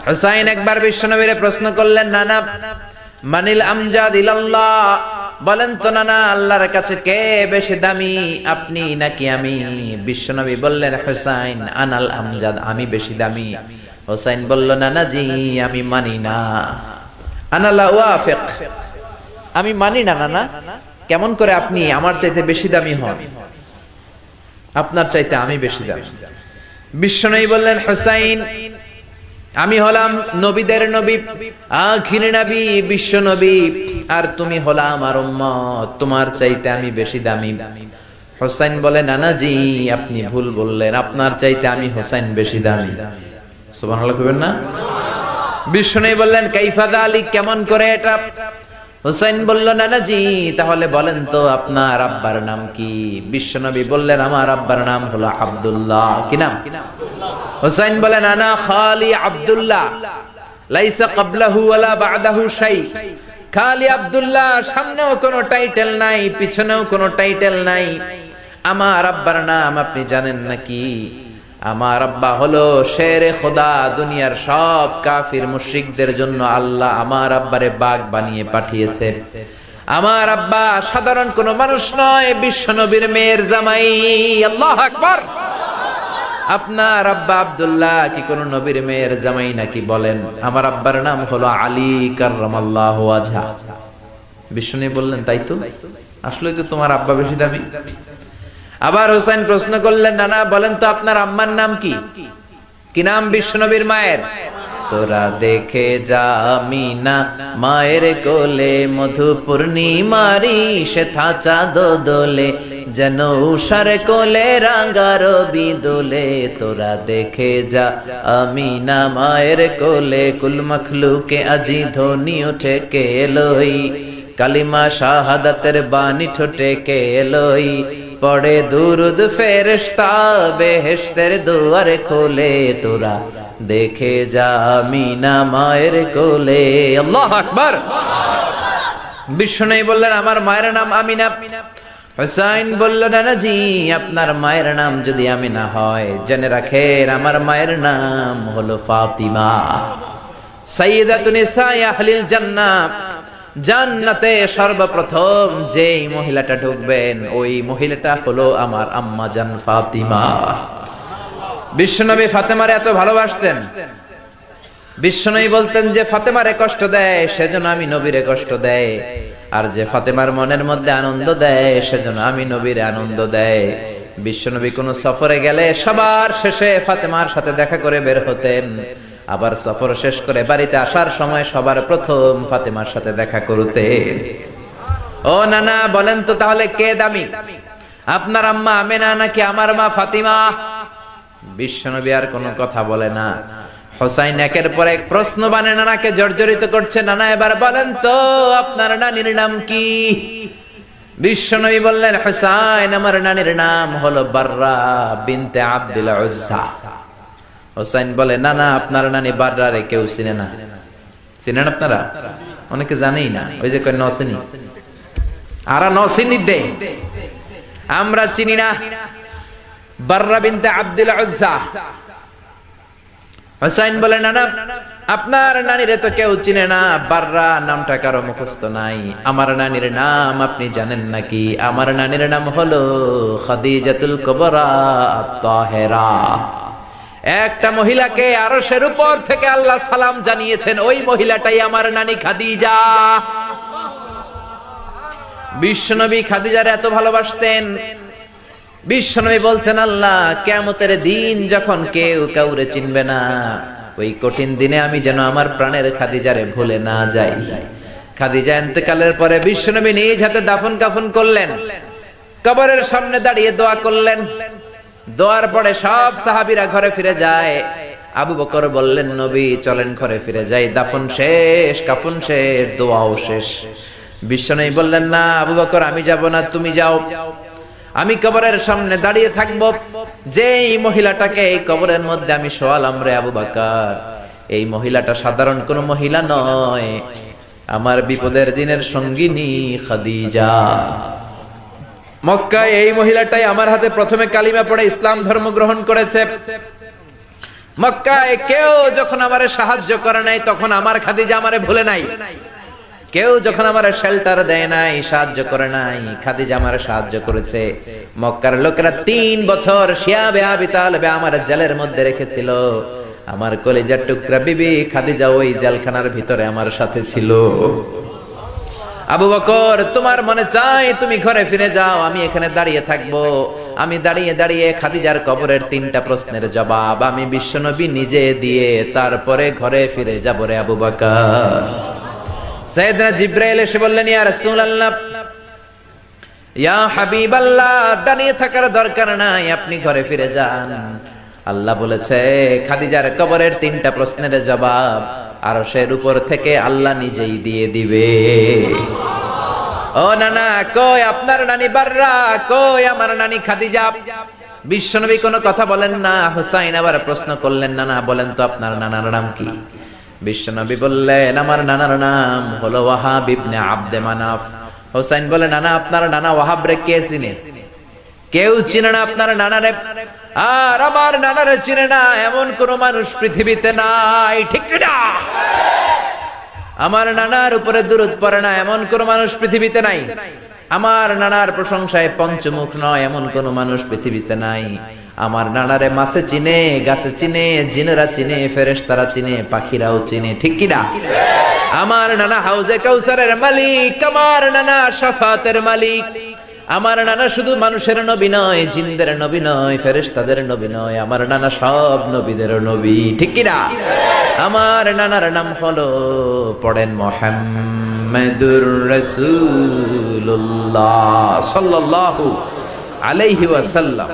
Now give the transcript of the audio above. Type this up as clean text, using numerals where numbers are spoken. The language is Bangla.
হুসাইন একবার বিশ্বনবীরে প্রশ্ন করলেন, নানা মানিল আমজাদ ইলাল্লাহ, বলেন তো নানা আল্লাহর কাছে কে বেশি দামি, আপনি নাকি আমি? বিশ্বনবী বললেন, হুসাইন আনাল আমজাদ, আমি বেশি দামি। হুসাইন বলল, নানা জি আমি মানি না, আনা লা ওয়াফিক, আমি মানি না নানা। কেমন করে আপনি আমার চাইতে বেশি দামি হন? আপনার চাইতে আমি বেশি দামি। বিশ্বনবী বললেন, হুসাইন আমি হলাম নবীদের নবী, আখির নবী, বিশ্ব নবী, আর তুমি হলা আমার উম্মত, তোমার চাইতে আমি বেশি দামি। হুসাইন বলে, নানা জি আপনি ভুল বললেন, আপনার চাইতে আমি হুসাইন বেশি দামি। সুবহানাল্লাহ কইবেন না? বিশ্বনবী বললেন, কাইফা যালিক, কেমন করে এটা? হুসাইন বলল, নানা জি তাহলে বলেন তো আপনার আব্বার নাম কি? বিশ্বনবী বললেন, আমার আব্বার নাম হলো আব্দুল্লাহ। কি নাম? হুসাইন বলেন, আনা খালি আব্দুল্লাহ, লাইসা ক্বাবলাহু ওয়ালা বা'দাহু শাই। খালি আব্দুল্লাহ, সামনেও কোনো টাইটেল নাই, পিছনেও কোনো টাইটেল নাই। আমার আব্বার নাম আপনি জানেন নাকি? আমার আব্বা হলো শেরে খোদা, দুনিয়ার সব কাফির মুশরিকদের জন্য আল্লাহ আমার আব্বারে বাগ বানিয়ে পাঠিয়েছে। আমার আব্বা সাধারণ কোনো মানুষ নয়, বিশ্ব নবীর মেয়ের জামাই। আল্লাহু আকবার। আপনার আব্বা আব্দুল্লাহ কি কোন নবীর মেয়ের জামাই নাকি? বলেন, আমার আব্বার নাম হলো আলী কাররামাল্লাহু ওয়াজহা। বিষ্ণু বললেন, তাই তো, আসলেই তো তোমার আব্বা বেশি দামি। আবার হুসাইন প্রশ্ন করলেন, নানা বলেন তো আপনার আম্মার নাম কি? কি নাম বিশ্বনবীর মায়ের? তোরা দেখে যা আমিনা মায়ের কোলে, মধু পূর্ণিমারি সেথা চাঁদ দোলে, যেন উষার কোলে রাঙা রবি দোলে। তোরা দেখে যা আমিনা মায়ের কোলে, কুল মখলুকে আজি ধ্বনি ওঠে কে এলোই, কালিমা শাহাদাতের বাণী ঠোঁটে কে এলোই, পড়ে দুরুদ ফেরেশতা বেহেশতের দুয়ার খোলে। তোরা দেখে যা আমিনা মায়ের কোলে। আল্লাহু আকবার। বিশ্বনবী বললেন, আমার মায়ের নাম আমিনা। হুসাইন বলল, নানা জি আপনার মায়ের নাম যদি আমিনা হয়, জেনে রাখেন আমার মায়ের নাম হলো ফাতিমা, সাইয়্যিদাতুন নিসাই আহলিল জান্নাহ। জান্নাতে সর্বপ্রথম যেই মহিলাটা ঢুকবেন, ওই মহিলাটা হলো আমার আম্মা জান ফাতিমা। বিশ্বনবী ফাতেমারে এত ভালোবাসতেন, বিশ্বনবী বলতেন যে ফাতেমারে কষ্ট দেয় সেজন্য আমি নবীরে কষ্ট দেয়, আর যে ফাতেমার মনের মধ্যে আনন্দ দেয় সেজন্য আমি নবীরে আনন্দ দেয়। বিশ্বনবী কোন সফরে গেলে সবার শেষে ফাতেমার সাথে দেখা করে বের হতেন, আবার সফর শেষ করে বাড়িতে আসার সময় সবার প্রথম ফাতেমার সাথে দেখা করতেন। ও নানা বলেন তো তাহলে কে দামি, আপনার আম্মা আমেনা নাকি আমার মা ফাতিমা? বিশ্বনবী আর কোনো কথা বলে না। হুসাইন একের পর এক প্রশ্ন বানে নানাকে জর্জরিত করছে, নানা এবার বলেন তো আপনার নানির নাম কি? বিশ্বনবী বললেন, হুসাইন আমার নানির নাম হলো বাররা বিনতে আব্দুল উজ্জা। হুসাইন বলে, নানা আপনার নানি বাররারে কেউ চিনে না। চিনেন আপনারা? অনেকে জানেই না, ওই যে কয় নসিনি, আরা নসিনি দে, আমরা চিনি না বাররা বিনতে আব্দুল উজ্জা। হুসাইন বলে, নানা আপনার নানিরে তো কেউ চিনে না, বাররা নামটা কারো মুখস্থ নাই। আমার নানির নাম আপনি জানেন নাকি? আমার নানির নাম হলো খাদিজাতুল কুবরা আত-তাহেরা। একটা মহিলাকে আরশের উপর থেকে আল্লাহ সালাম জানিয়েছেন, ওই মহিলাটাই আমার নানি খাদিজা। বিশ্বনবী খাদিজার এত ভালোবাসতেন, বিশ্বনবী বলতেন, আল্লাহ কিয়ামতের দিন যখন কেউ কাউরে চিনবে না, ওই কঠিন দিনে আমি যেন আমার প্রাণের খাদিজারে ভুলে না যাই। খাদিজা ইন্তেকালের পরে বিশ্বনবী নিজ হাতে দাফন কাফন করলেন, কবরের সামনে দাঁড়িয়ে দোয়া করলেন। দোয়ার পরে সব সাহাবীরা ঘরে ফিরে যায়। আবু বকর বললেন, নবী চলেন ঘরে ফিরে যাই, দাফন শেষ, কাফন শেষ, দোয়াও শেষ। বিশ্বনবী বললেন, না আবু বকর আমি যাব না, তুমি যাও, আমি কবরের সামনে দাঁড়িয়ে থাকবো। যেই মহিলাটাকে এই কবরের মধ্যে আমি শোয়ালাম রে আবু বকর, এই মহিলাটা সাধারণ কোন মহিলা নয়, আমার বিপদের দিনের সঙ্গিনী খাদিজা। মক্কায় এই মহিলাটাই আমার হাতে প্রথমে কালিমা পড়ে ইসলাম ধর্ম গ্রহণ করেছে। মক্কায় কেউ যখন আমারে সাহায্য করে নাই তখন আমার খাদিজা আমারে ভুলে নাই। কেউ যখন আমারে শেল্টার দেয় নাই, সাহায্য করে নাই, খাদিজা আমারে সাহায্য করেছে। মক্কার লোকেরা 3 বছর শিয়াবে আবি তালেবে আমার জেলের মধ্যে রেখেছিল। আমার কলিজার টুকরা বিবি খাদিজা ওই জেলখানার ভিতরে আমার সাথে ছিল। আবু বকর, তোমার মনে চাই তুমি ঘরে ফিরে যাও, আমি এখানে দাঁড়িয়ে থাকবো। আমি দাঁড়িয়ে দাঁড়িয়ে খাদিজার কবরের 3টা প্রশ্নের জবাব আমি বিশ্বনবী নিজে দিয়ে তারপরে ঘরে ফিরে যাব রে আবু বকর। সাইয়েদনা জিবরাইল এসে বললেন, ইয়া রাসূলুল্লাহ, ইয়া হাবিবাল্লাহ, দাঁড়িয়ে থাকার দরকার নাই, আপনি ঘরে ফিরে যান। আল্লাহ বলেছে খাদিজার কবরের 3টা প্রশ্নের জবাব আরশের উপর থেকে আল্লাহ নিজেই দিয়ে দিবে। ও নানা, কই আপনার নানি বাররা, কই আমার নানি খাদিজা? বিশ্বনবী কোনো কথা বলেন না। হুসাইন আবার প্রশ্ন করলেন, নানা বলেন তো আপনার নানার নাম কি? বিশ্বনবী বললেন, আমার নানার নাম হলো ওয়াহাব ইবনে আব্দে মানাফ। হুসাইন বলে, নানা আপনার নানা ওয়াহাব রে কে চিনে? কেউ চিনে না আপনার নানারে। আর আমার নানারে চিনে না এমন কোন মানুষ পৃথিবীতে নাই, ঠিক না? আমার নানার উপরে দুরূদ পড়ে না এমন কোন মানুষ পৃথিবীতে নাই। আমার নানার প্রশংসায় পঞ্চমুখ নয় এমন কোন মানুষ পৃথিবীতে নাই। আমার নানারে মাছে চিনে, গাছে চিনে, জিনেরা চিনে, ফেরেশতারা চিনে, পাখিরাও চিনে, ঠিক কি না? আমার নানা হাউজে কাউসারের মালিক, আমার নানা শাফাতের মালিক। আমার নানা শুধু মানুষের নবী নয়, জিনদের নবী নয়, ফেরেশতাদের নবী নয়, আমার নানা সব নবীদের নবী, ঠিক কি না? আমার নানার নাম হলো, পড়েন, মুহাম্মাদুর রাসূলুল্লাহ সাল্লাল্লাহু আলাইহি ওয়াসাল্লাম।